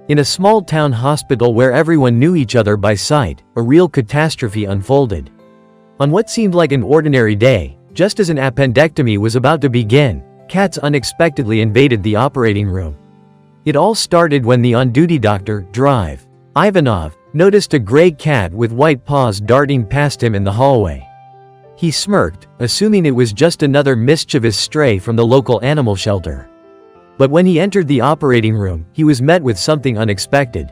In a small town hospital where everyone knew each other by sight, a real catastrophe unfolded. On what seemed like an ordinary day, just as an appendectomy was about to begin, cats unexpectedly invaded the operating room. It all started when the on-duty doctor, Ivanov, noticed a gray cat with white paws darting past him in the hallway. He smirked, assuming it was just another mischievous stray from the local animal shelter. But when he entered the operating room, he was met with something unexpected.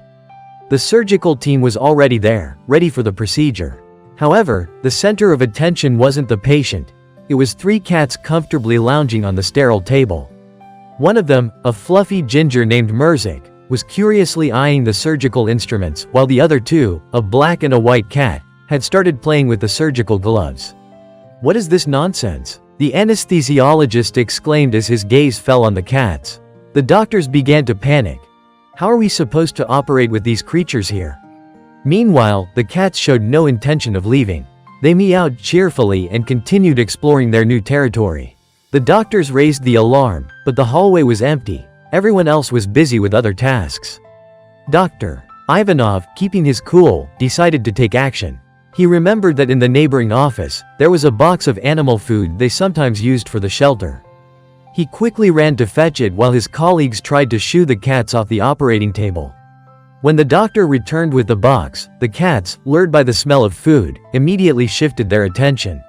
The surgical team was already there, ready for the procedure. However, the center of attention wasn't the patient. It was 3 cats comfortably lounging on the sterile table. One of them, a fluffy ginger named Murzik, was curiously eyeing the surgical instruments, while the other 2, a black and a white cat, had started playing with the surgical gloves. "What is this nonsense?" the anesthesiologist exclaimed as his gaze fell on the cats. The doctors began to panic. "How are we supposed to operate with these creatures here?" Meanwhile, the cats showed no intention of leaving. They meowed cheerfully and continued exploring their new territory. The doctors raised the alarm, but the hallway was empty. Everyone else was busy with other tasks. Dr. Ivanov, keeping his cool, decided to take action. He remembered that in the neighboring office, there was a box of animal food they sometimes used for the shelter. He quickly ran to fetch it while his colleagues tried to shoo the cats off the operating table. When the doctor returned with the box, the cats, lured by the smell of food, immediately shifted their attention.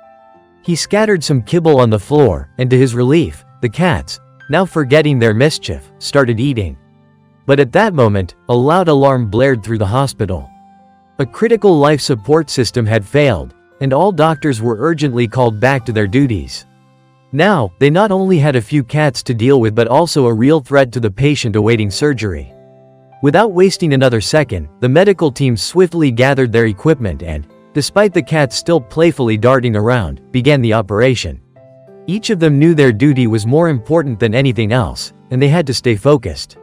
He scattered some kibble on the floor, and to his relief, the cats, now forgetting their mischief, started eating. But at that moment, a loud alarm blared through the hospital. A critical life support system had failed, and all doctors were urgently called back to their duties. Now, they not only had a few cats to deal with but also a real threat to the patient awaiting surgery. Without wasting another second, the medical team swiftly gathered their equipment and, despite the cats still playfully darting around, began the operation. Each of them knew their duty was more important than anything else, and they had to stay focused.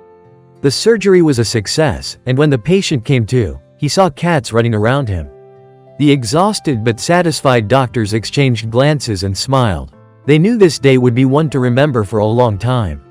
The surgery was a success, and when the patient came to, he saw cats running around him. The exhausted but satisfied doctors exchanged glances and smiled. They knew this day would be one to remember for a long time.